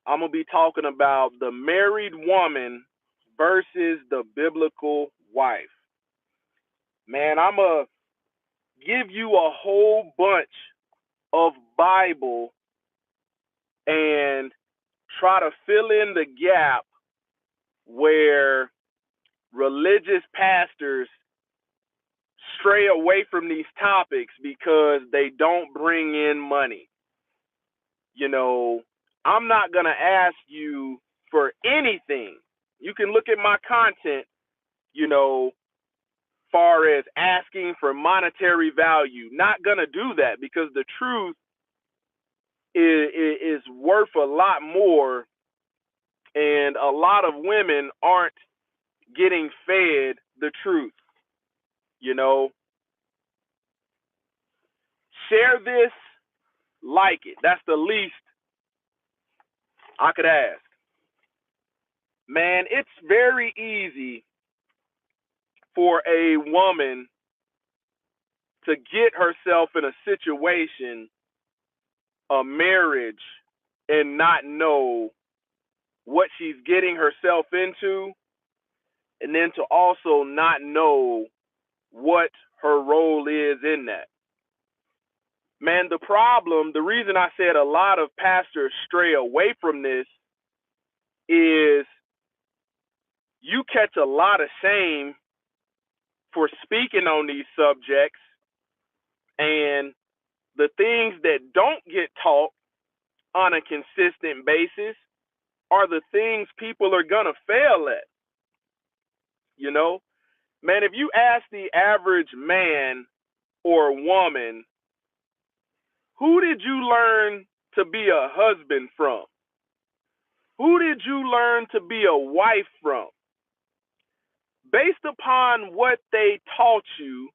I'm going to be talking about the married woman versus the biblical wife. Man, I'm going to give you a whole bunch of Bible and try to fill in the gap where religious pastors stray away from these topics because they don't bring in money. You know, I'm not going to ask you for anything. You can look at my content, you know, far as asking for monetary value. Not going to do that because the truth is worth a lot more, and a lot of women aren't getting fed the truth. You know, share this, like it. That's the least I could ask. Man, it's very easy for a woman to get herself in a situation, a marriage, and not know what she's getting herself into, and then to also not know what her role is in that. Man, the reason I said a lot of pastors stray away from this is you catch a lot of shame for speaking on these subjects, and the things that don't get taught on a consistent basis are the things people are going to fail at. You know, man, if you ask the average man or woman, who did you learn to be a husband from? Who did you learn to be a wife from? Based upon what they taught you,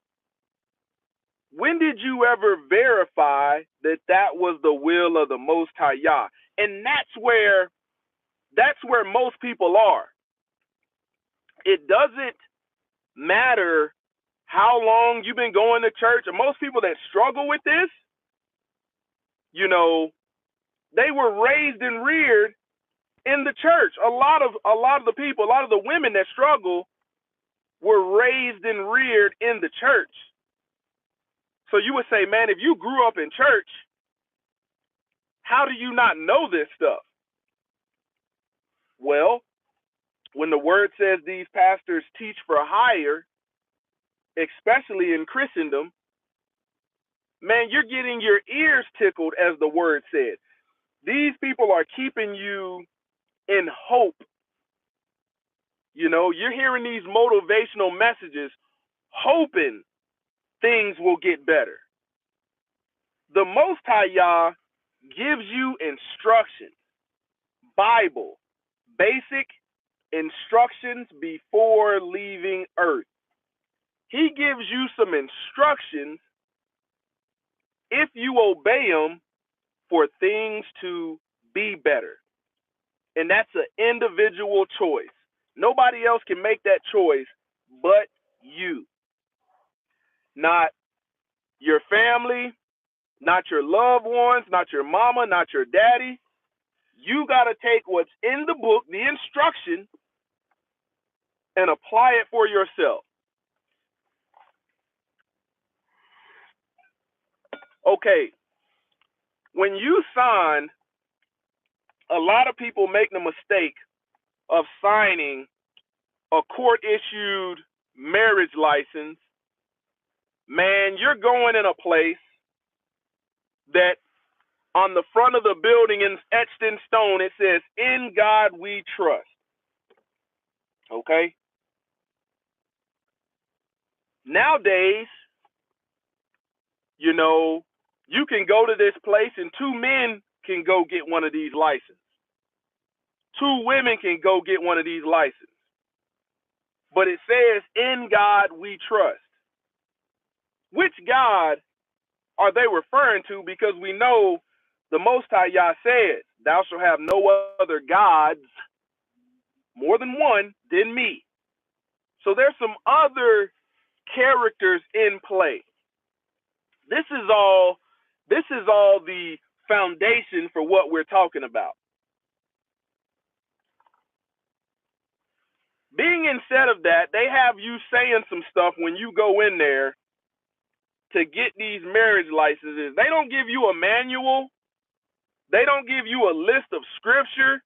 when did you ever verify that that was the will of the Most High Yah? And that's where most people are. It doesn't matter how long you've been going to church. And most people that struggle with this, you know, they were raised and reared in the church. A lot of the people, a lot of the women that struggle were raised and reared in the church. So you would say, man, if you grew up in church, how do you not know this stuff? Well, when the word says these pastors teach for hire, especially in Christendom, man, you're getting your ears tickled, as the word said. These people are keeping you in hope. You know, you're hearing these motivational messages, hoping things will get better. The Most High Yah gives you instructions, Bible, basic instructions before leaving earth. He gives you some instructions, if you obey them, for things to be better. And that's an individual choice. Nobody else can make that choice but you. Not your family, not your loved ones, not your mama, not your daddy. You got to take what's in the book, the instruction, and apply it for yourself. Okay, when you sign, a lot of people make the mistake of signing a court-issued marriage license. Man, you're going in a place that on the front of the building, etched in stone, it says, "In God we trust." Okay? Nowadays, you know, you can go to this place and two men can go get one of these licenses. Two women can go get one of these licenses. But it says, "In God we trust." Which God are they referring to? Because we know the Most High Yah said, "Thou shalt have no other gods, more than one, than me." So there's some other characters in play. This is all the foundation for what we're talking about. Being instead of that, they have you saying some stuff when you go in there to get these marriage licenses. They don't give you a manual. They don't give you a list of scripture.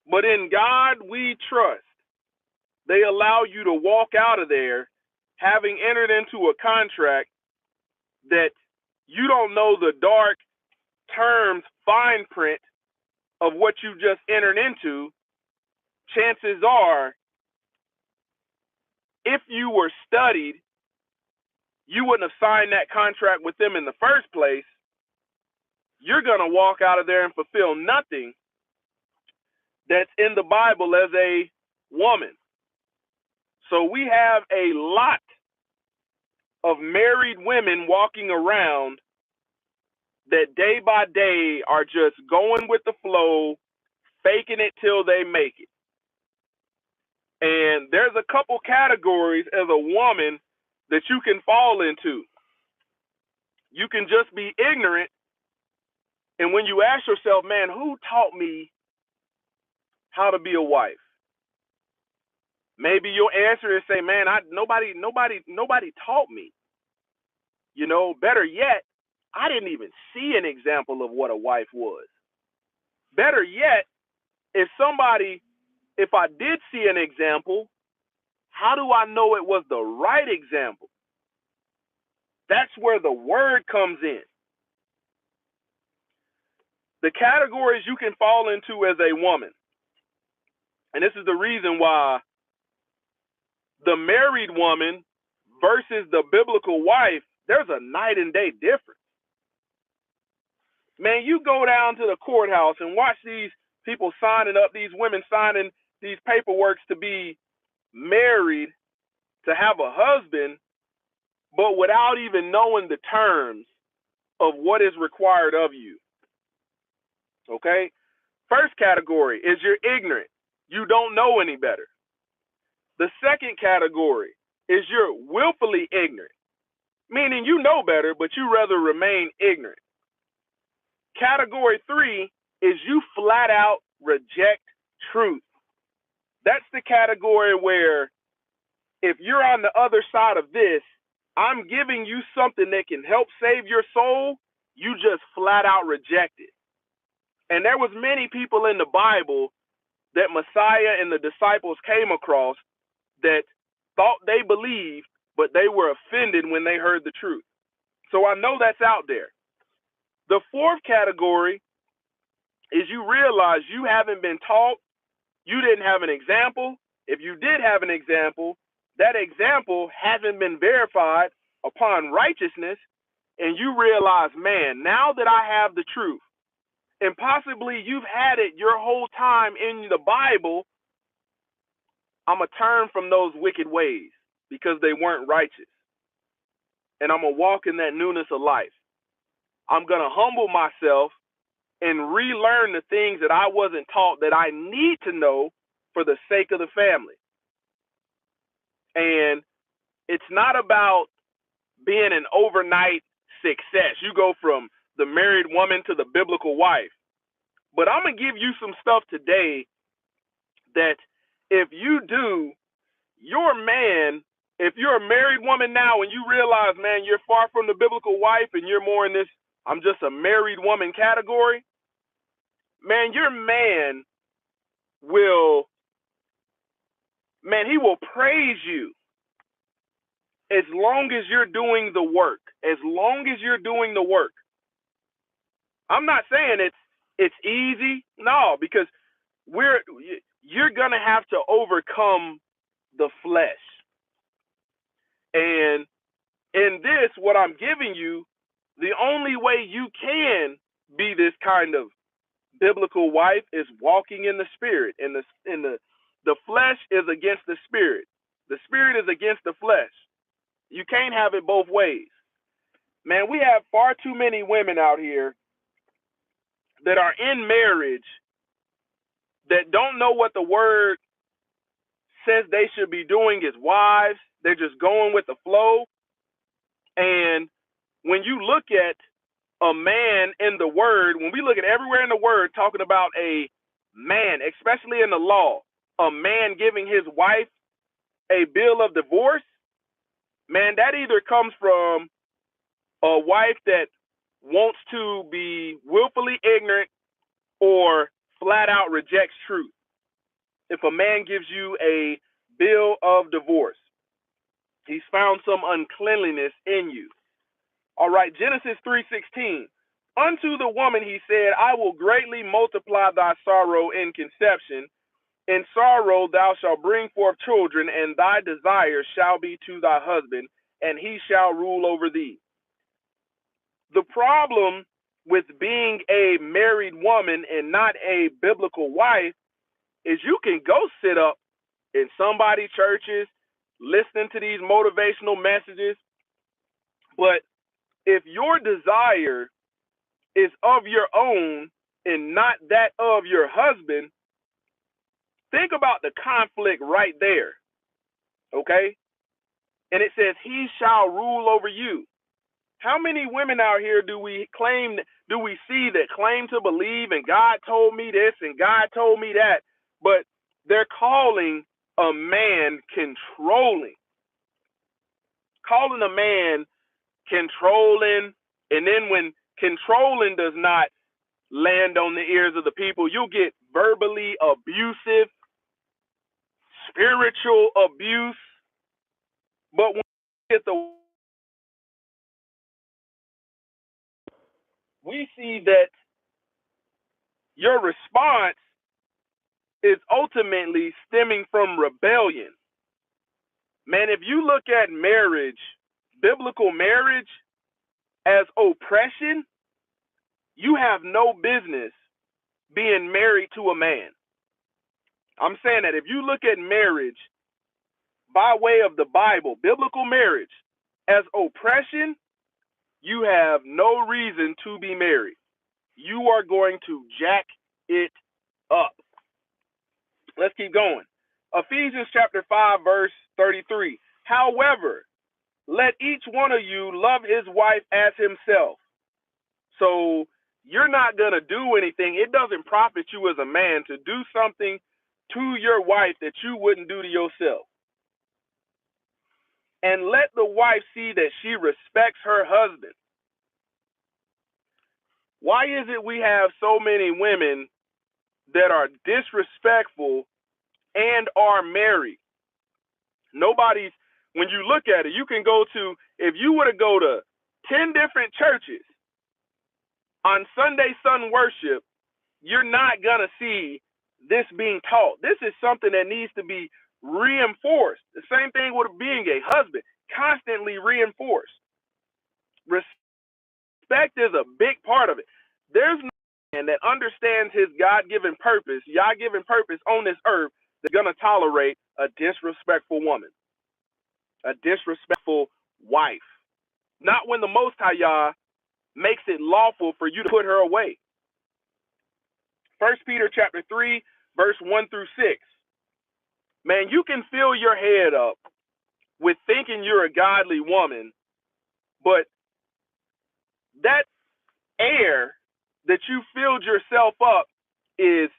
But in God we trust. They allow you to walk out of there having entered into a contract that you don't know the dark terms, fine print of what you just entered into. Chances are, if you were studied, you wouldn't have signed that contract with them in the first place. You're going to walk out of there and fulfill nothing that's in the Bible as a woman. So we have a lot of married women walking around that day by day are just going with the flow, faking it till they make it. And there's a couple categories as a woman that you can fall into. You can just be ignorant. And when you ask yourself, man, who taught me how to be a wife? Maybe your answer is say, man, nobody taught me. You know, better yet, I didn't even see an example of what a wife was. Better yet, if I did see an example, how do I know it was the right example? That's where the word comes in. The categories you can fall into as a woman, and this is the reason why the married woman versus the biblical wife, there's a night and day difference. Man, you go down to the courthouse and watch these people signing up, these women signing these paperworks to be married, to have a husband, but without even knowing the terms of what is required of you. Okay? First category is you're ignorant. You don't know any better. The second category is you're willfully ignorant, meaning you know better, but you rather remain ignorant. Category 3 is you flat out reject truth. That's the category where if you're on the other side of this, I'm giving you something that can help save your soul, you just flat out reject it. And there was many people in the Bible that Messiah and the disciples came across that thought they believed, but they were offended when they heard the truth. So I know that's out there. The fourth category is you realize you haven't been taught, you didn't have an example. If you did have an example, that example hasn't been verified upon righteousness, and you realize, man, now that I have the truth, and possibly you've had it your whole time in the Bible, I'm going to turn from those wicked ways because they weren't righteous. And I'm going to walk in that newness of life. I'm going to humble myself and relearn the things that I wasn't taught that I need to know for the sake of the family. And it's not about being an overnight success. You go from the married woman to the biblical wife. But I'm going to give you some stuff today that if you do, your man, if you're a married woman now and you realize, man, you're far from the biblical wife and you're more in this, I'm just a married woman category, man, your man he will praise you as long as you're doing the work. As long as you're doing the work. I'm not saying it's easy. No, because you're going to have to overcome the flesh. And in this, what I'm giving you, the only way you can be this kind of biblical wife is walking in the spirit. And the flesh is against the spirit. The spirit is against the flesh. You can't have it both ways. Man, we have far too many women out here that are in marriage that don't know what the word says they should be doing as wives. They're just going with the flow. And when you look at a man in the word, when we look at everywhere in the word talking about a man, especially in the law, a man giving his wife a bill of divorce, man, that either comes from a wife that wants to be willfully ignorant or flat out rejects truth. If a man gives you a bill of divorce, he's found some uncleanliness in you. All right, Genesis 3:16. Unto the woman he said, I will greatly multiply thy sorrow in conception. In sorrow thou shalt bring forth children, and thy desire shall be to thy husband, and he shall rule over thee. The problem with being a married woman and not a biblical wife is you can go sit up in somebody's churches listening to these motivational messages, but if your desire is of your own and not that of your husband, think about the conflict right there, okay? And it says, he shall rule over you. How many women out here do we see that claim to believe and God told me this and God told me that, but they're calling a man calling a man controlling, and then when controlling does not land on the ears of the people, you'll get verbally abusive, spiritual abuse. But when we see that your response is ultimately stemming from rebellion. Man, if you look at marriage, biblical marriage, as oppression, you have no business being married to a man. I'm saying that if you look at marriage by way of the Bible, biblical marriage, as oppression, you have no reason to be married. You are going to jack it up. Let's keep going. Ephesians chapter 5, verse 33. However, let each one of you love his wife as himself. So you're not going to do anything. It doesn't profit you as a man to do something to your wife that you wouldn't do to yourself. And let the wife see that she respects her husband. Why is it we have so many women that are disrespectful and are married? When you look at it, you can go to, if you were to go to 10 different churches on Sunday Sun worship, you're not going to see this being taught. This is something that needs to be reinforced. The same thing with being a husband, constantly reinforced. Respect is a big part of it. There's no man that understands his God-given purpose on this earth that's going to tolerate a disrespectful woman, a disrespectful wife. Not when the Most High Yah makes it lawful for you to put her away. 1 Peter chapter 3, verse 1 through 6. Man, you can fill your head up with thinking you're a godly woman, but that air that you filled yourself up is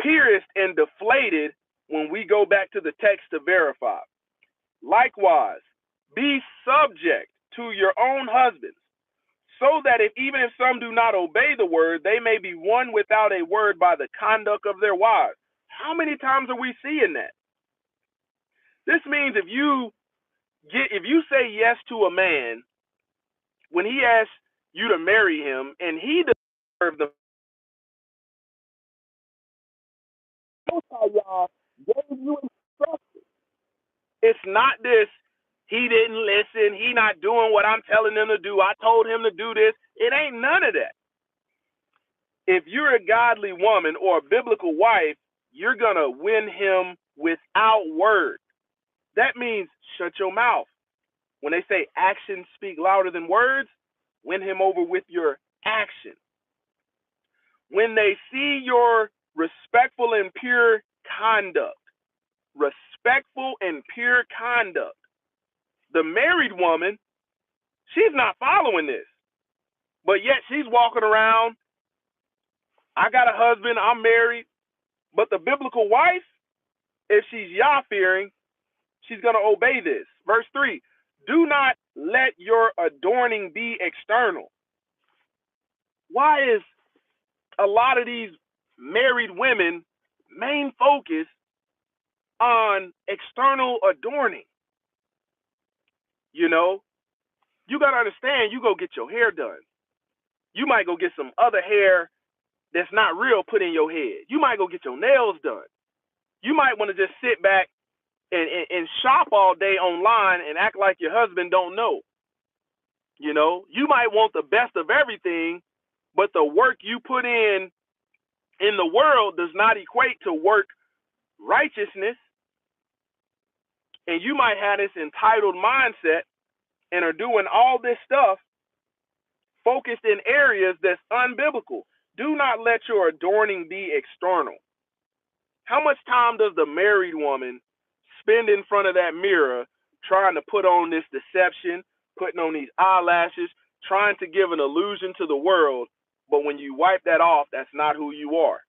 pierced and deflated when we go back to the text to verify. Likewise, be subject to your own husbands, so that even if some do not obey the word, they may be won without a word by the conduct of their wives. How many times are we seeing that? This means if you say yes to a man when he asks you to marry him and he doesn't serve the Most High Yah gave you instruction. It's not this, he didn't listen, he not doing what I'm telling him to do, I told him to do this. It ain't none of that. If you're a godly woman or a biblical wife, you're going to win him without word. That means shut your mouth. When they say actions speak louder than words, win him over with your action. When they see your respectful and pure conduct, the married woman, she's not following this, but yet she's walking around, I got a husband, I'm married, but the biblical wife, If she's Yah-fearing, she's going to obey this. Verse 3, do not let your adorning be external. Why is a lot of these married women main focus on external adorning? You know, you got to understand, you go get your hair done. You might go get some other hair that's not real put in your head. You might go get your nails done. You might want to just sit back and shop all day online and act like your husband don't know. You know, you might want the best of everything, but the work you put in the world does not equate to work righteousness. And you might have this entitled mindset and are doing all this stuff focused in areas that's unbiblical. Do not let your adorning be external. How much time does the married woman spend in front of that mirror trying to put on this deception, putting on these eyelashes, trying to give an illusion to the world, but when you wipe that off, that's not who you are?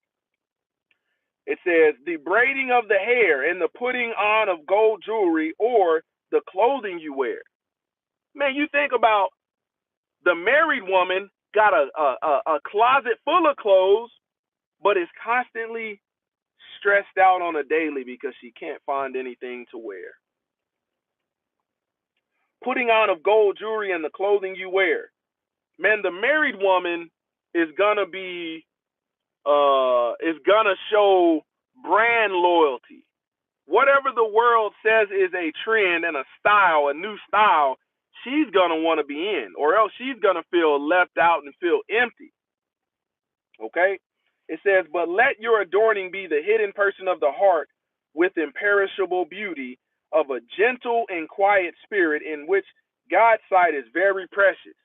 It says, the braiding of the hair and the putting on of gold jewelry or the clothing you wear. Man, you think about the married woman got a closet full of clothes, but is constantly stressed out on a daily because she can't find anything to wear. Putting on of gold jewelry and the clothing you wear. Man, the married woman is gonna show brand loyalty. Whatever the world says is a trend and a style, a new style, she's gonna want to be in, or else she's gonna feel left out and feel empty. Okay? It says, but let your adorning be the hidden person of the heart with imperishable beauty of a gentle and quiet spirit in which God's sight is very precious.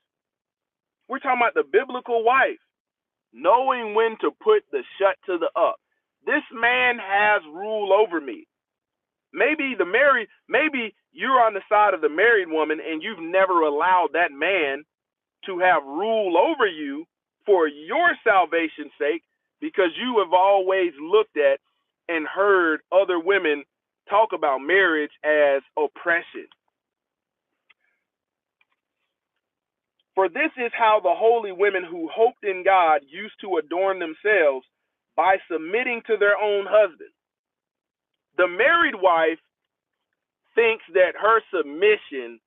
We're talking about the biblical wife, knowing when to put the shut to the up. This man has rule over me. Maybe you're on the side of the married woman and you've never allowed that man to have rule over you for your salvation's sake, because you have always looked at and heard other women talk about marriage as oppression. For this is how the holy women who hoped in God used to adorn themselves, by submitting to their own husbands. The married wife thinks that her submission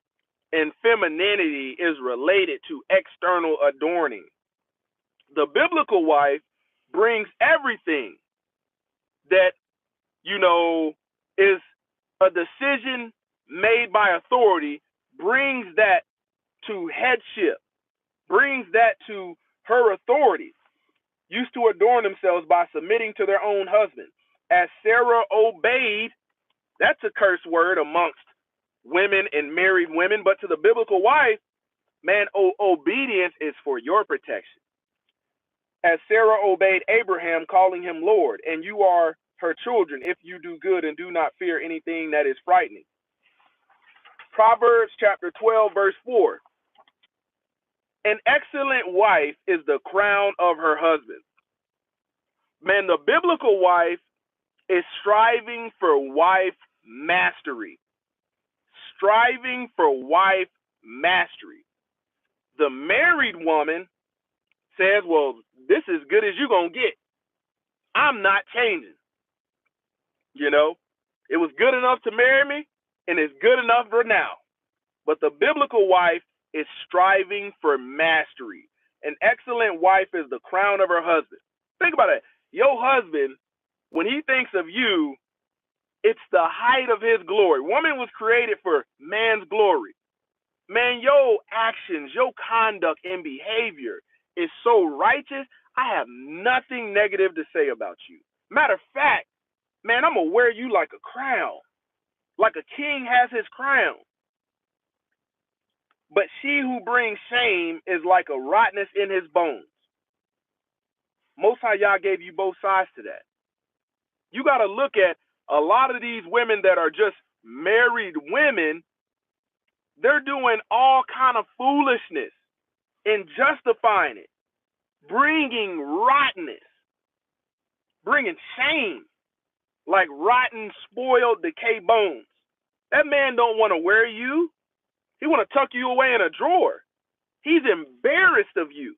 and femininity is related to external adorning. The biblical wife brings everything that, is a decision made by authority, brings that to headship, brings that to her authority. Used to adorn themselves by submitting to their own husband. As Sarah obeyed, that's a curse word amongst women and married women, but to the biblical wife, man, obedience is for your protection. As Sarah obeyed Abraham, calling him Lord, and you are her children if you do good and do not fear anything that is frightening. Proverbs chapter 12, verse 4. An excellent wife is the crown of her husband. Man, the biblical wife is striving for wife mastery. Striving for wife mastery. The married woman says, well, this is as good as you're going to get. I'm not changing. It was good enough to marry me, and it's good enough for now. But the biblical wife is striving for mastery. An excellent wife is the crown of her husband. Think about it. Your husband, when he thinks of you, it's the height of his glory. Woman was created for man's glory. Man, your actions, your conduct and behavior is so righteous, I have nothing negative to say about you. Matter of fact, man, I'm going to wear you like a crown, like a king has his crown. But she who brings shame is like a rottenness in his bones. Most High Yah gave you both sides to that. You got to look at a lot of these women that are just married women. They're doing all kind of foolishness and justifying it, bringing rottenness, bringing shame. like rotten, spoiled, decayed bones. That man don't want to wear you. He want to tuck you away in a drawer. He's embarrassed of you.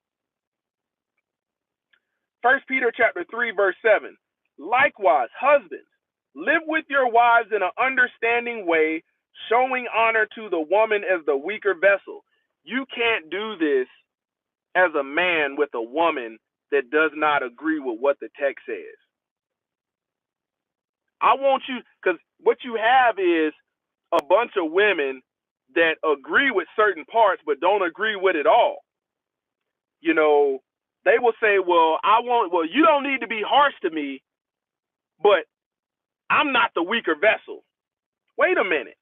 1 Peter chapter 3, verse 7. Likewise, husbands, live with your wives in an understanding way, showing honor to the woman as the weaker vessel. You can't do this as a man with a woman that does not agree with what the text says. I want you, because what you have is a bunch of women that agree with certain parts but don't agree with it all. You know, they will say, well, you don't need to be harsh to me, but I'm not the weaker vessel. Wait a minute.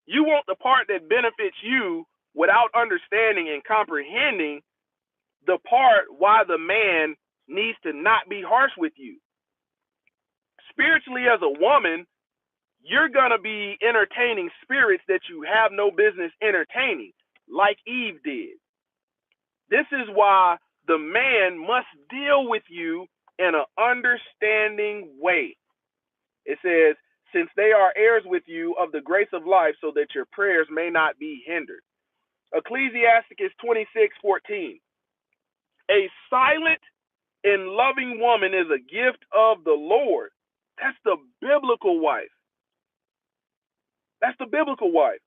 You want the part that benefits you without understanding and comprehending the part why the man needs to not be harsh with you. Spiritually, as a woman, you're going to be entertaining spirits that you have no business entertaining, like Eve did. This is why the man must deal with you in an understanding way. It says, since they are heirs with you of the grace of life, so that your prayers may not be hindered. Ecclesiasticus 26:14. A silent and loving woman is a gift of the Lord. That's the biblical wife. That's the biblical wife.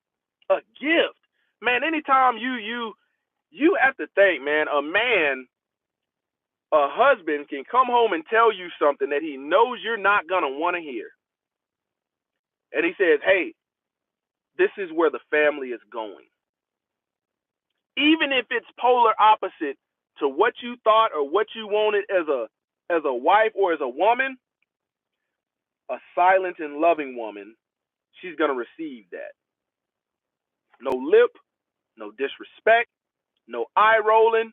A gift. Man, anytime you have to think, man, a husband can come home and tell you something that he knows you're not going to want to hear. And he says, hey, this is where the family is going. Even if it's polar opposite to what you thought or what you wanted as a wife or as a woman, a silent and loving woman, she's going to receive that. No lip, no disrespect, no eye rolling,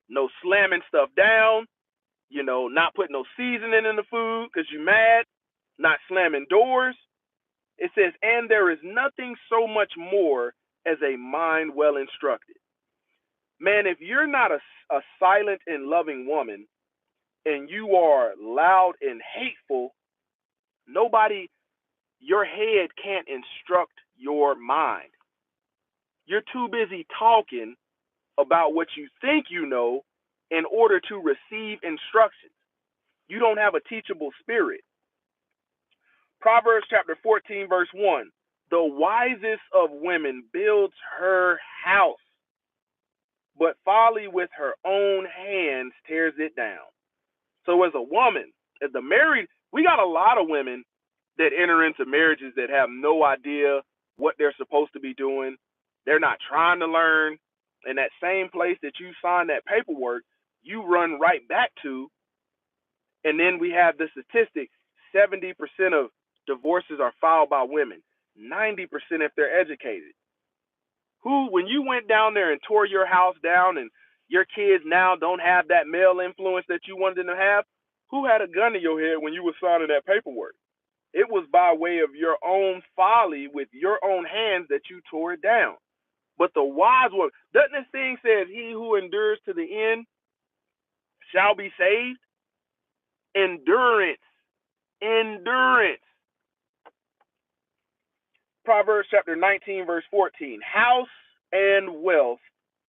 no slamming stuff down, not putting no seasoning in the food because you're mad, not slamming doors. It says, and there is nothing so much more as a mind well instructed. Man, if you're not a silent and loving woman and you are loud and hateful, your head can't instruct your mind. You're too busy talking about what you think you know in order to receive instructions. You don't have a teachable spirit. Proverbs chapter 14, verse 1. The wisest of women builds her house, but folly with her own hands tears it down. So as a woman, as the married, we got a lot of women that enter into marriages that have no idea what they're supposed to be doing. They're not trying to learn. And that same place that you signed that paperwork, you run right back to. And then we have the statistic, 70% of divorces are filed by women, 90% if they're educated. When you went down there and tore your house down and your kids now don't have that male influence that you wanted them to have, who had a gun to your head when you were signing that paperwork? It was by way of your own folly with your own hands that you tore it down. But the wise one, doesn't this thing say, he who endures to the end shall be saved? Endurance. Proverbs chapter 19, verse 14. House and wealth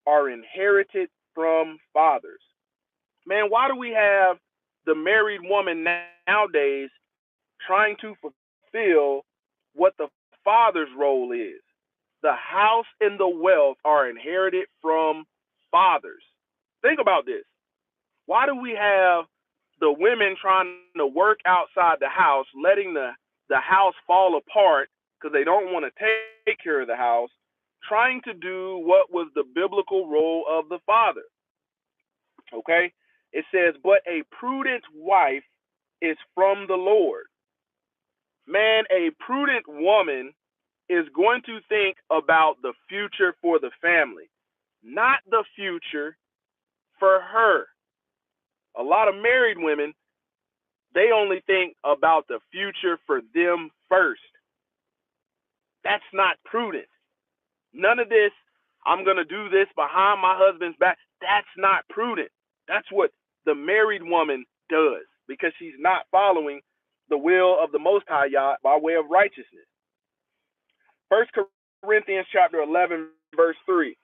are inherited from fathers. Man, why do we have the married woman nowadays trying to fulfill what the father's role is? The house and the wealth are inherited from fathers. Think about this. Why do we have the women trying to work outside the house, letting the house fall apart because they don't want to take care of the house, trying to do what was the biblical role of the father? Okay? It says, but a prudent wife is from the Lord. Man, a prudent woman is going to think about the future for the family, not the future for her. A lot of married women, they only think about the future for them first. That's not prudent. None of this, I'm going to do this behind my husband's back. That's not prudent. That's what the married woman does because she's not following the will of the Most High Yah by way of righteousness. 1 Corinthians chapter 11, verse 3.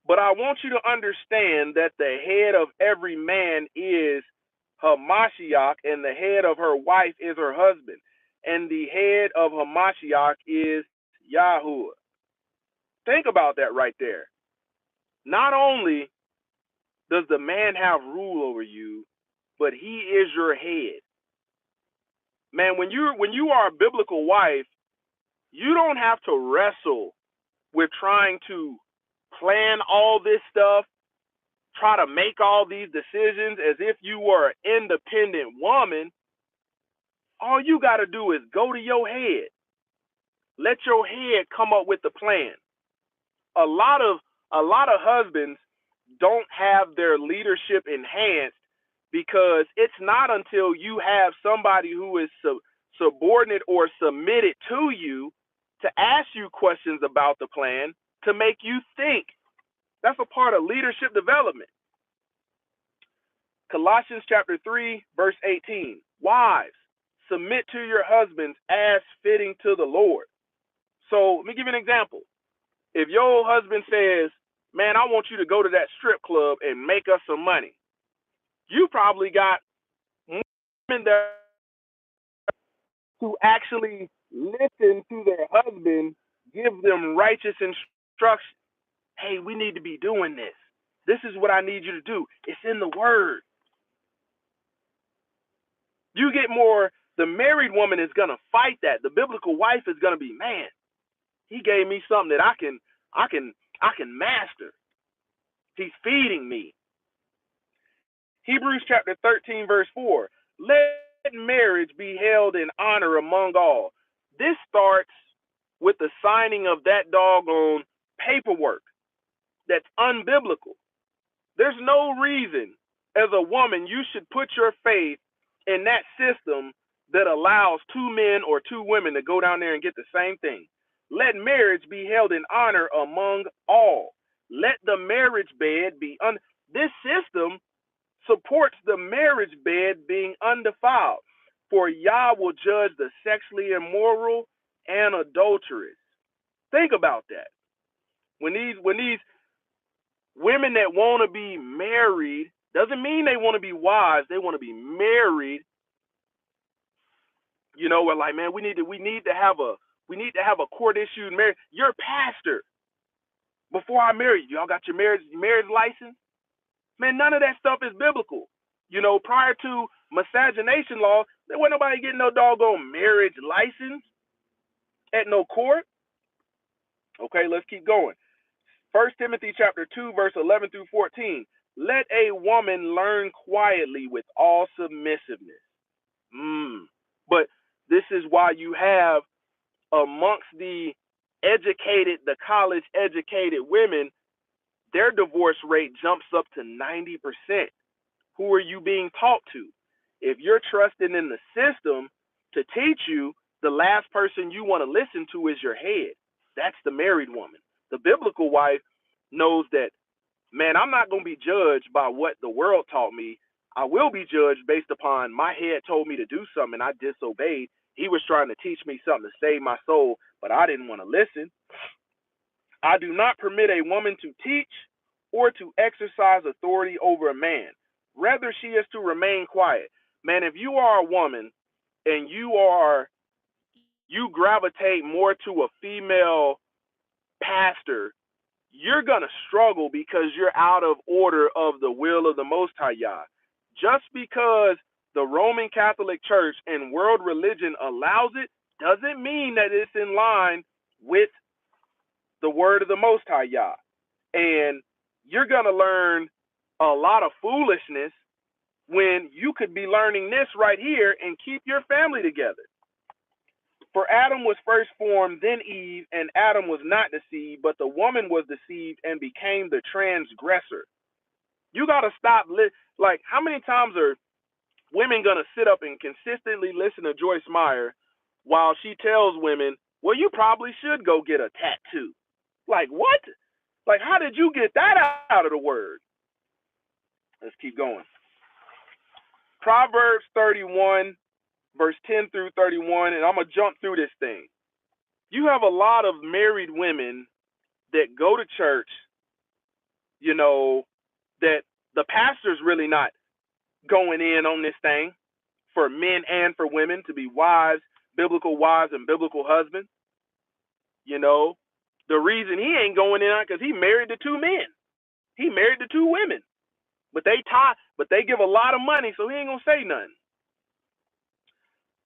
But I want you to understand that the head of every man is Hamashiach, and the head of her wife is her husband, and the head of Hamashiach is Yahuwah. Think about that right there. Not only does the man have rule over you, but he is your head. Man, when you are a biblical wife, you don't have to wrestle with trying to plan all this stuff, try to make all these decisions as if you were an independent woman. All you got to do is go to your head. Let your head come up with the plan. A lot of husbands don't have their leadership enhanced because it's not until you have somebody who is subordinate or submitted to you to ask you questions about the plan to make you think. That's a part of leadership development. Colossians chapter 3, verse 18. Wives, submit to your husbands as fitting to the Lord. So let me give you an example. If your husband says, man, I want you to go to that strip club and make us some money, you probably got women there to actually listen to their husband, give them righteous instruction. Hey, we need to be doing this. This is what I need you to do. It's in the word. You get more, the married woman is going to fight that. The biblical wife is going to be, man, he gave me something that I can master. He's feeding me. Hebrews chapter 13, verse 4. Let marriage be held in honor among all. This starts with the signing of that doggone paperwork that's unbiblical. There's no reason as a woman you should put your faith in that system that allows two men or two women to go down there and get the same thing. Let marriage be held in honor among all. Let the marriage bed be this system supports the marriage bed being undefiled. For Yah will judge the sexually immoral and adulterous. Think about that. When these women that want to be married, doesn't mean they want to be wives, they want to be married. You know, we're like, man, we need to have a court issued marriage. You're a pastor. Before I marry you, y'all got your marriage license? Man, none of that stuff is biblical. You know, prior to miscegenation law, there wasn't nobody getting no doggone marriage license at no court. Okay, let's keep going. 1 Timothy chapter 2, verse 11 through 14. Let a woman learn quietly with all submissiveness. But this is why you have amongst the college educated women, their divorce rate jumps up to 90%. Who are you being taught to? If you're trusting in the system to teach you, the last person you want to listen to is your head. That's the married woman. The biblical wife knows that, man, I'm not going to be judged by what the world taught me. I will be judged based upon my head told me to do something and I disobeyed. He was trying to teach me something to save my soul, but I didn't want to listen. I do not permit a woman to teach or to exercise authority over a man. Rather, she is to remain quiet. Man, if you are a woman and you gravitate more to a female pastor, you're going to struggle because you're out of order of the will of the Most High Yah. Just because the Roman Catholic Church and world religion allows it doesn't mean that it's in line with the word of the Most High Yah. And you're going to learn a lot of foolishness when you could be learning this right here and keep your family together. For Adam was first formed, then Eve, and Adam was not deceived, but the woman was deceived and became the transgressor. You got to stop. Like, how many times are women going to sit up and consistently listen to Joyce Meyer while she tells women, well, you probably should go get a tattoo? Like, what? Like, how did you get that out of the word? Let's keep going. Proverbs 31, verse 10 through 31, and I'm going to jump through this thing. You have a lot of married women that go to church, you know, that the pastor's really not going in on this thing for men and for women to be wives, wives and biblical husbands. You know, the reason he ain't going in because he married the two men. He married the two women. But they give a lot of money, so he ain't gonna say nothing.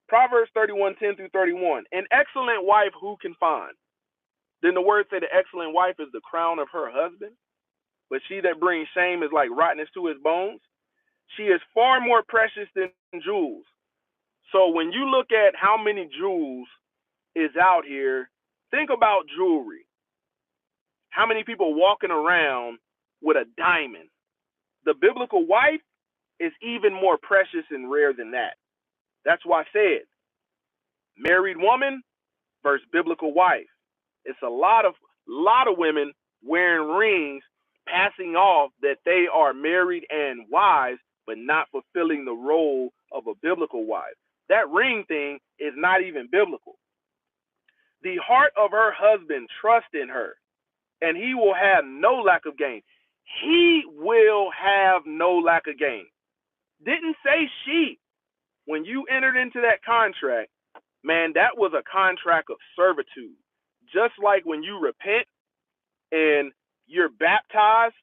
Proverbs 31:10 through 31. An excellent wife who can find? Then the word say the excellent wife is the crown of her husband, but she that brings shame is like rottenness to his bones. She is far more precious than jewels. So when you look at how many jewels is out here, think about jewelry. How many people walking around with a diamond? The biblical wife is even more precious and rare than that. That's why I said married woman versus biblical wife. It's a lot of women wearing rings, passing off that they are married and wives, but not fulfilling the role of a biblical wife. That ring thing is not even biblical. The heart of her husband trusts in her, and he will have no lack of gain. He will have no lack of gain. Didn't say she. When you entered into that contract, man, that was a contract of servitude. Just like when you repent and you're baptized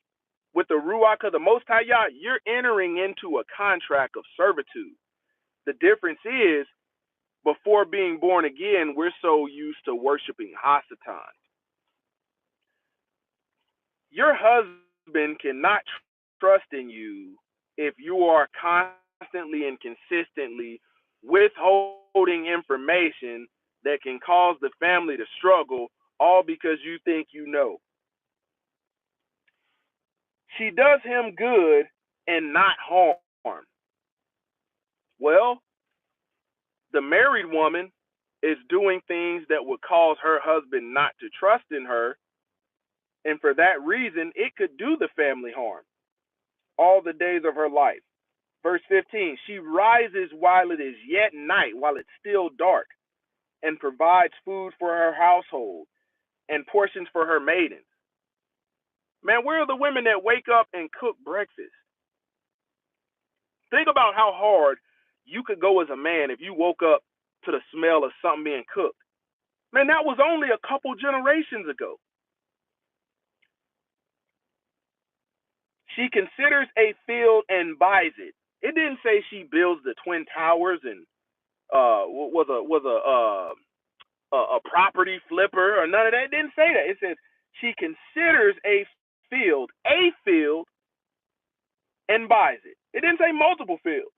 with the Ruach of the Most High Yah, you're entering into a contract of servitude. The difference is, before being born again, we're so used to worshiping Hasatan. Your husband cannot trust in you if you are constantly and consistently withholding information that can cause the family to struggle, all because you think you know. She does him good and not harm. Well, the married woman is doing things that would cause her husband not to trust in her, and for that reason, it could do the family harm all the days of her life. Verse 15, she rises while it is yet night, while it's still dark, and provides food for her household and portions for her maidens. Man, where are the women that wake up and cook breakfast? Think about how hard you could go as a man if you woke up to the smell of something being cooked. Man, that was only a couple generations ago. She considers a field and buys it. It didn't say she builds the Twin Towers and was a property flipper or none of that. It didn't say that. It says she considers a field, and buys it. It didn't say multiple fields.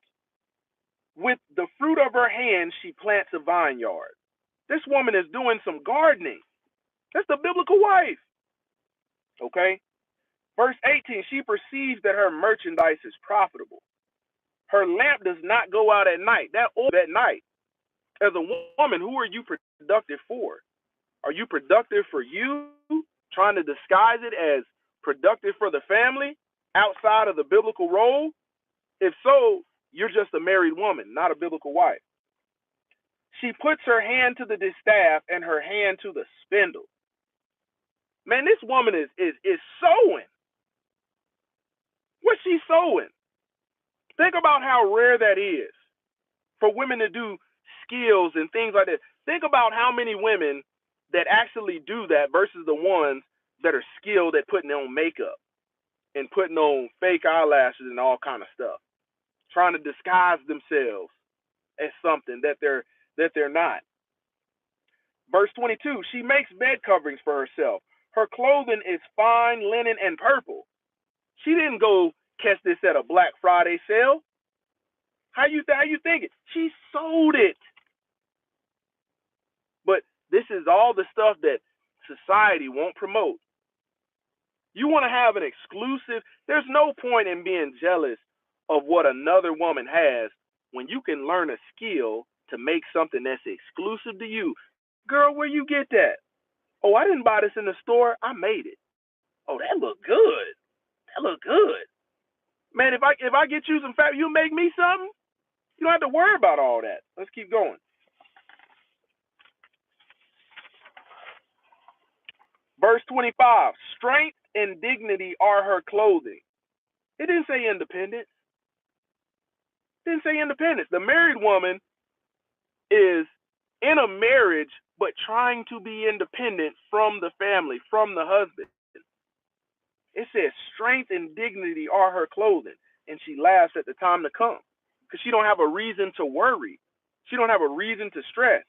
With the fruit of her hand, she plants a vineyard. This woman is doing some gardening. That's the biblical wife. Okay? Verse 18, she perceives that her merchandise is profitable. Her lamp does not go out at night. That oil at night. As a woman, who are you productive for? Are you productive for you, trying to disguise it as productive for the family outside of the biblical role? If so, you're just a married woman, not a biblical wife. She puts her hand to the distaff and her hand to the spindle. Man, this woman is sewing. What's she sewing? Think about how rare that is for women to do skills and things like that. Think about how many women that actually do that versus the ones that are skilled at putting on makeup and putting on fake eyelashes and all kind of stuff, trying to disguise themselves as something that they're not. Verse 22, she makes bed coverings for herself. Her clothing is fine linen and purple. She didn't go catch this at a Black Friday sale. How you thinking? She sold it. But this is all the stuff that society won't promote. You want to have an exclusive. There's no point in being jealous of what another woman has when you can learn a skill to make something that's exclusive to you. Girl, where you get that? Oh, I didn't buy this in the store. I made it. Oh, that look good. That look good. Man, if I get you some fat, you make me something? You don't have to worry about all that. Let's keep going. Verse 25, strength and dignity are her clothing. It didn't say independence. It didn't say independence. The married woman is in a marriage, but trying to be independent from the family, from the husband. It says strength and dignity are her clothing. And she laughs at the time to come because she don't have a reason to worry. She don't have a reason to stress.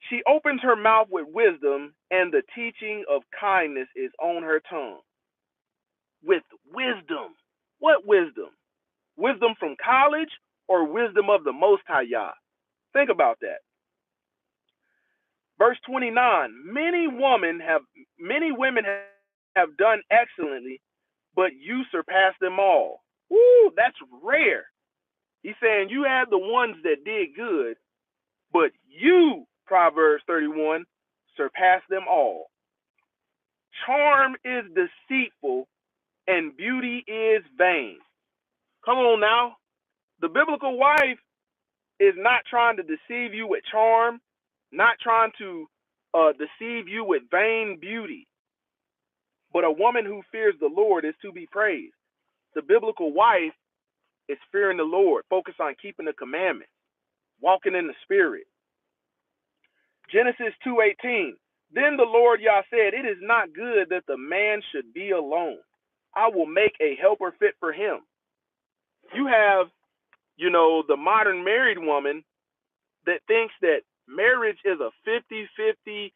She opens her mouth with wisdom, and the teaching of kindness is on her tongue. With wisdom. What wisdom? Wisdom from college or wisdom of the Most High Yah? Think about that. Verse 29, many women have done excellently, but you surpass them all. Woo, that's rare. He's saying you had the ones that did good, but you, Proverbs 31, surpass them all. Charm is deceitful and beauty is vain. Come on now. The biblical wife is not trying to deceive you with charm, not trying to deceive you with vain beauty. But a woman who fears the Lord is to be praised. The biblical wife is fearing the Lord, focus on keeping the commandments, walking in the spirit. Genesis 2:18. Then the Lord Yah said, it is not good that the man should be alone. I will make a helper fit for him. You have, the modern married woman that thinks that marriage is a 50-50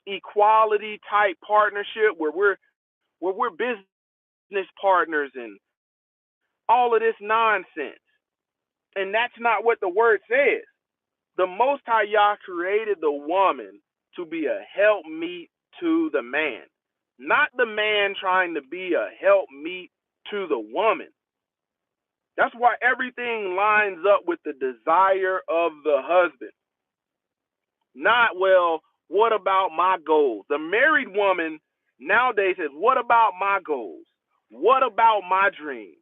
equality type partnership where we're business partners and all of this nonsense. And that's not what the word says. The Most High Yah created the woman to be a helpmeet to the man, not the man trying to be a helpmeet to the woman. That's why everything lines up with the desire of the husband. Not, well, what about my goals? The married woman nowadays says, what about my goals? What about my dreams?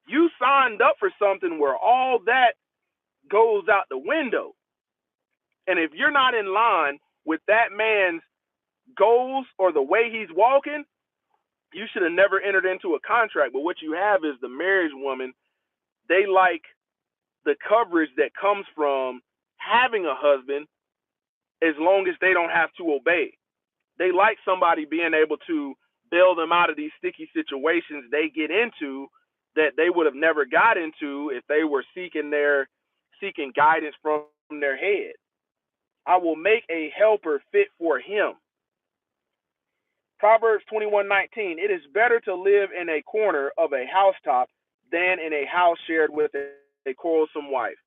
You signed up for something where all that goes out the window. And if you're not in line with that man's goals or the way he's walking, you should have never entered into a contract. But what you have is the marriage woman. They like the coverage that comes from having a husband as long as they don't have to obey. They like somebody being able to bail them out of these sticky situations they get into that they would have never got into if they were seeking guidance from their head. I will make a helper fit for him. Proverbs 21:19. It is better to live in a corner of a housetop than in a house shared with a quarrelsome wife.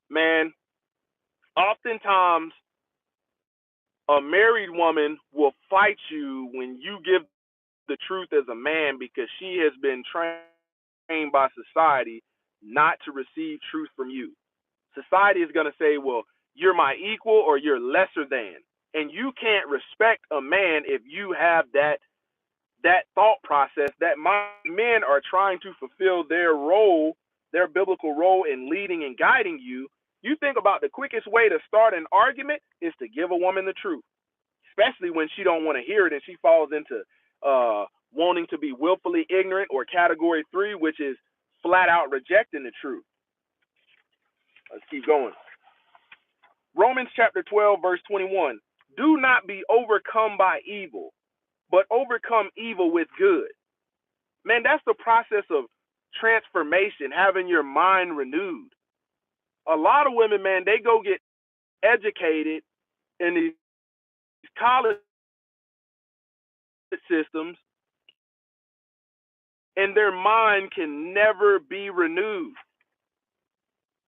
Man, oftentimes a married woman will fight you when you give the truth as a man because she has been trained by society not to receive truth from you. Society is going to say, well, you're my equal or you're lesser than. And you can't respect a man if you have that thought process that men are trying to fulfill their role, their biblical role in leading and guiding you. You think about the quickest way to start an argument is to give a woman the truth, especially when she don't want to hear it and she falls into wanting to be willfully ignorant, or category 3, which is flat out rejecting the truth. Let's keep going. Romans chapter 12, verse 21. Do not be overcome by evil, but overcome evil with good. Man, that's the process of transformation, having your mind renewed. A lot of women, man, they go get educated in these college systems, and their mind can never be renewed.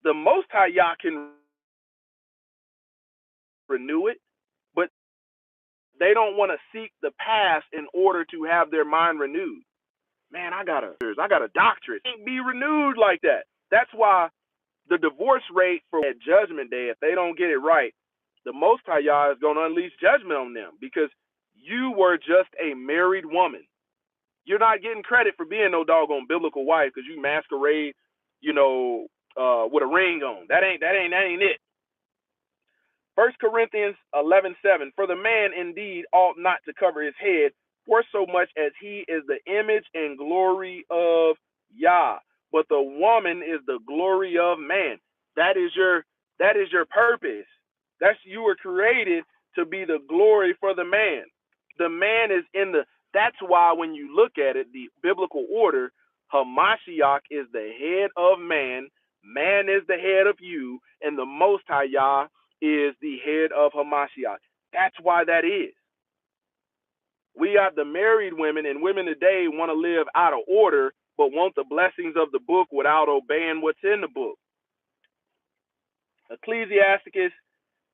The Most High Yah can renew it, but they don't want to seek the past in order to have their mind renewed. Man, I got a doctorate. It can't be renewed like that. That's why the divorce rate for that judgment day, if they don't get it right, the Most High Yah is going to unleash judgment on them because you were just a married woman. You're not getting credit for being no doggone biblical wife because you masquerade with a ring on. That ain't it. 1 Corinthians 11:7. For the man indeed ought not to cover his head, for so much as he is the image and glory of Yah. But the woman is the glory of man. That is your purpose. You were created to be the glory for the man. The man is that's why when you look at it, the biblical order, Hamashiach is the head of man, man is the head of you, and the Most High Yah is the head of Hamashiach. That's why that is. We got the married women, and women today want to live out of order, but want the blessings of the book without obeying what's in the book. Ecclesiasticus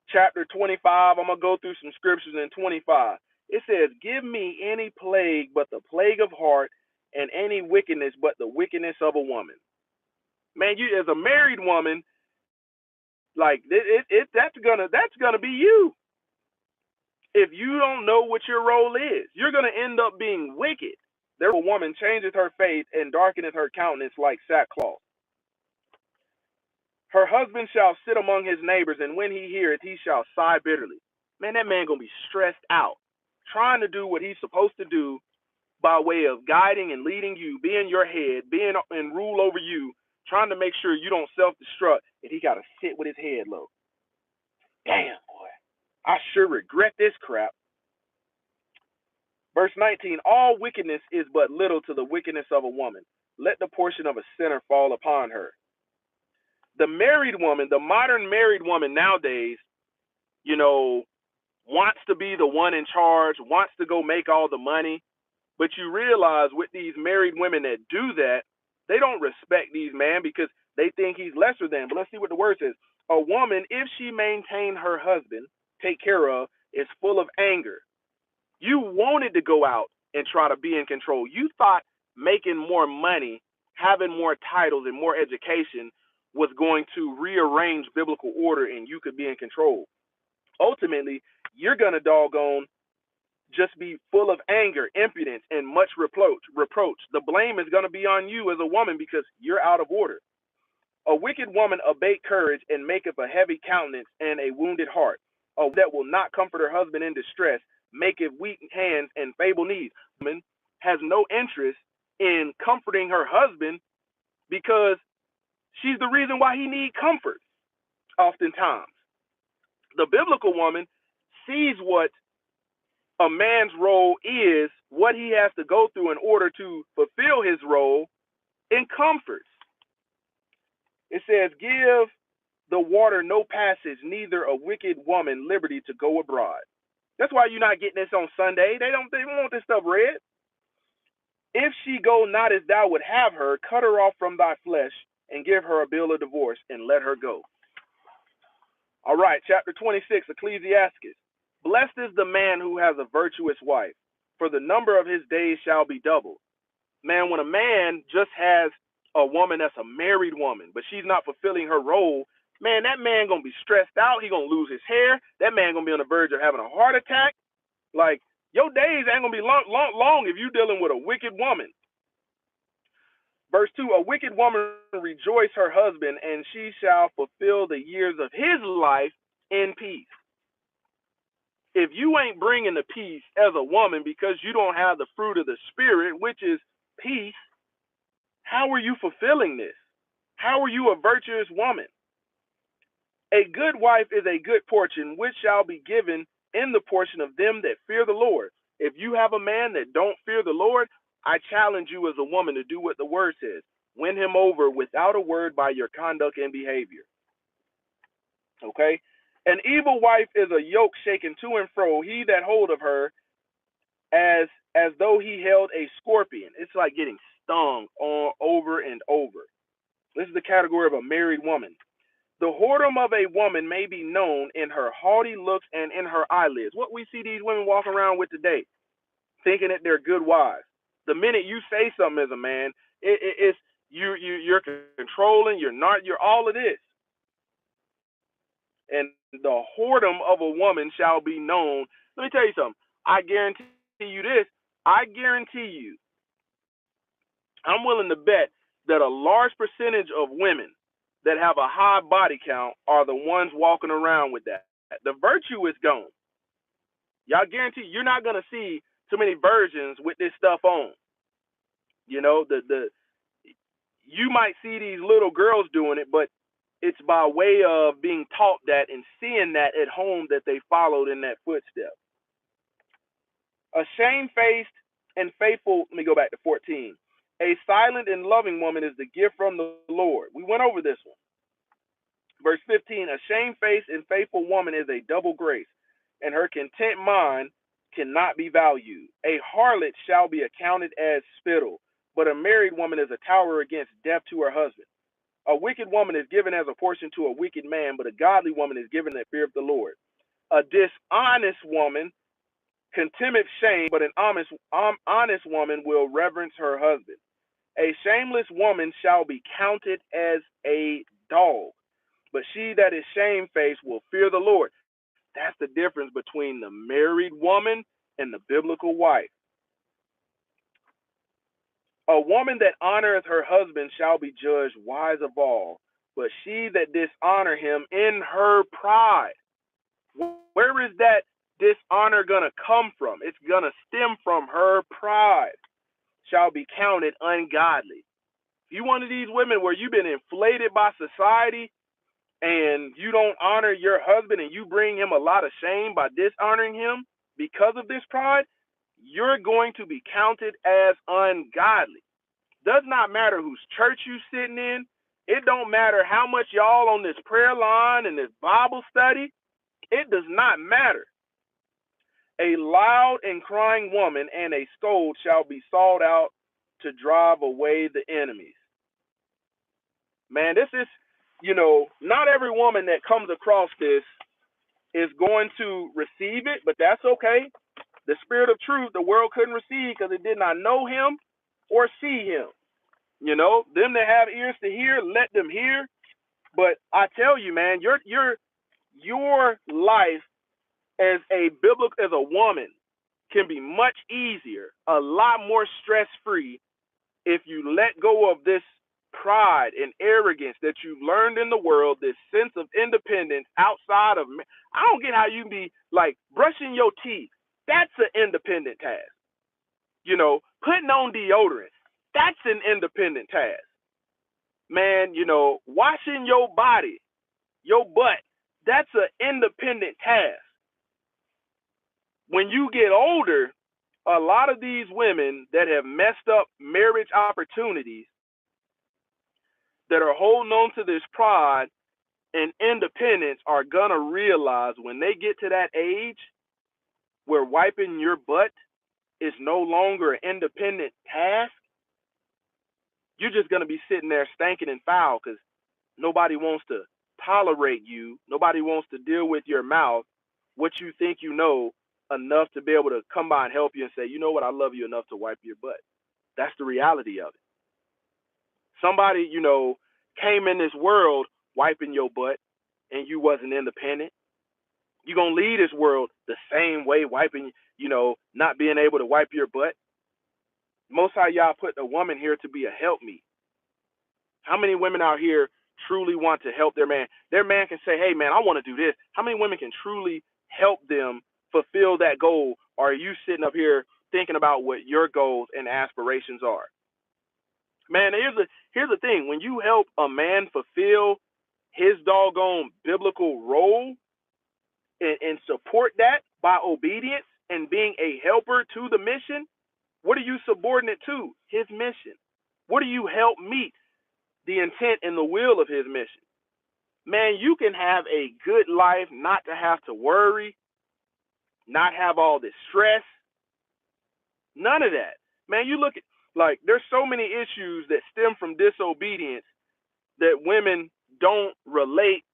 chapter 25, I'm going to go through some scriptures in 25. It says, give me any plague but the plague of heart, and any wickedness but the wickedness of a woman. Man, you as a married woman, like that's gonna be you. If you don't know what your role is, you're gonna end up being wicked. Therefore, a woman changes her face and darkeneth her countenance like sackcloth. Her husband shall sit among his neighbors, and when he heareth, he shall sigh bitterly. Man, that man gonna be stressed out, trying to do what he's supposed to do by way of guiding and leading you, being your head, being in rule over you, trying to make sure you don't self-destruct, and he gotta sit with his head low. Damn, boy, I sure regret this crap. Verse 19, all wickedness is but little to the wickedness of a woman. Let the portion of a sinner fall upon her. The married woman, the modern married woman nowadays, wants to be the one in charge, wants to go make all the money. But you realize with these married women that do that, they don't respect these men because they think he's lesser than. But let's see what the word says. A woman, if she maintain her husband, take care of, is full of anger. You wanted to go out and try to be in control. You thought making more money, having more titles and more education was going to rearrange biblical order and you could be in control. Ultimately, you're going to doggone just be full of anger, impudence, and much reproach. The blame is going to be on you as a woman because you're out of order. A wicked woman abate courage and maketh a heavy countenance and a wounded heart. A that will not comfort her husband in distress, maketh weak hands and feeble knees. Woman has no interest in comforting her husband because she's the reason why he needs comfort. Oftentimes, the biblical woman sees what a man's role is, what he has to go through in order to fulfill his role, in comforts. It says, give the water no passage, neither a wicked woman liberty to go abroad. That's why you're not getting this on Sunday. They don't want this stuff read. If she go not as thou would have her, cut her off from thy flesh and give her a bill of divorce and let her go. All right, chapter 26, Ecclesiasticus. Blessed is the man who has a virtuous wife, for the number of his days shall be doubled. Man, when a man just has a woman that's a married woman, but she's not fulfilling her role, man, that man going to be stressed out. He going to lose his hair. That man going to be on the verge of having a heart attack. Like, your days ain't going to be long if you're dealing with a wicked woman. Verse 2, a wicked woman rejoice her husband, and she shall fulfill the years of his life in peace. If you ain't bringing the peace as a woman because you don't have the fruit of the Spirit, which is peace, how are you fulfilling this? How are you a virtuous woman? A good wife is a good portion, which shall be given in the portion of them that fear the Lord. If you have a man that don't fear the Lord, I challenge you as a woman to do what the word says. Win him over without a word by your conduct and behavior. Okay? An evil wife is a yoke shaken to and fro, he that hold of her as though he held a scorpion. It's like getting stung over and over. This is the category of a married woman. The whoredom of a woman may be known in her haughty looks and in her eyelids. What we see these women walking around with today, thinking that they're good wives. The minute you say something as a man, you're controlling, you're all of this. And the whoredom of a woman shall be known. Let me tell you something. I guarantee you this. I guarantee you, I'm willing to bet that a large percentage of women that have a high body count are the ones walking around with that. The virtue is gone. Y'all guarantee you're not gonna see too many virgins with this stuff on. You know, you might see these little girls doing it, but it's by way of being taught that and seeing that at home that they followed in that footstep. A shamefaced and faithful, let me go back to 14. A silent and loving woman is the gift from the Lord. We went over this one. Verse 15, a shamefaced and faithful woman is a double grace, and her content mind cannot be valued. A harlot shall be accounted as spittle, but a married woman is a tower against death to her husband. A wicked woman is given as a portion to a wicked man, but a godly woman is given the fear of the Lord. A dishonest woman contemneth shame, but an honest woman will reverence her husband. A shameless woman shall be counted as a dog, but she that is shamefaced will fear the Lord. That's the difference between the married woman and the biblical wife. A woman that honoreth her husband shall be judged wise of all, but she that dishonor him in her pride. Where is that dishonor going to come from? It's going to stem from her pride. Shall be counted ungodly. If you one of these women where you've been inflated by society and you don't honor your husband and you bring him a lot of shame by dishonoring him because of this pride, you're going to be counted as ungodly. Does not matter whose church you sitting in. It don't matter how much y'all on this prayer line and this Bible study. It does not matter. A loud and crying woman and a scold shall be sought out to drive away the enemies. Man, this is, not every woman that comes across this is going to receive it, but that's okay. The spirit of truth, the world couldn't receive because it did not know him or see him. Them that have ears to hear, let them hear. But I tell you, man, your life as a woman can be much easier, a lot more stress-free if you let go of this pride and arrogance that you've learned in the world, this sense of independence outside of me. I don't get how you can be like brushing your teeth. That's an independent task. Putting on deodorant. That's an independent task. Man, washing your body, your butt, that's an independent task. When you get older, a lot of these women that have messed up marriage opportunities, that are holding on to this pride and independence, are going to realize when they get to that age where wiping your butt is no longer an independent task, you're just going to be sitting there stinking and foul because nobody wants to tolerate you. Nobody wants to deal with your mouth, what you think you know, enough to be able to come by and help you and say, you know what, I love you enough to wipe your butt. That's the reality of it. Somebody, came in this world wiping your butt and you wasn't independent. You're going to leave this world the same way, wiping, not being able to wipe your butt. Most High Yah put a woman here to be a helpmeet. How many women out here truly want to help their man? Their man can say, hey, man, I want to do this. How many women can truly help them fulfill that goal? Or are you sitting up here thinking about what your goals and aspirations are? Man, here's the thing. When you help a man fulfill his doggone biblical role and support that by obedience and being a helper to the mission, what are you subordinate to? His mission. What do you help meet? The intent and the will of his mission. Man, you can have a good life, not to have to worry, not have all this stress, none of that. Man, you look at, there's so many issues that stem from disobedience that women don't relate,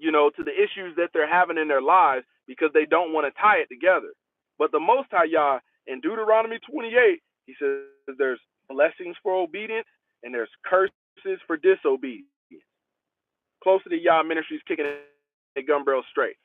to the issues that they're having in their lives because they don't want to tie it together. But the Most High Yah in Deuteronomy 28, he says there's blessings for obedience and there's curses for disobedience. Closer to Yah Ministries, kicking it gun barrel straight.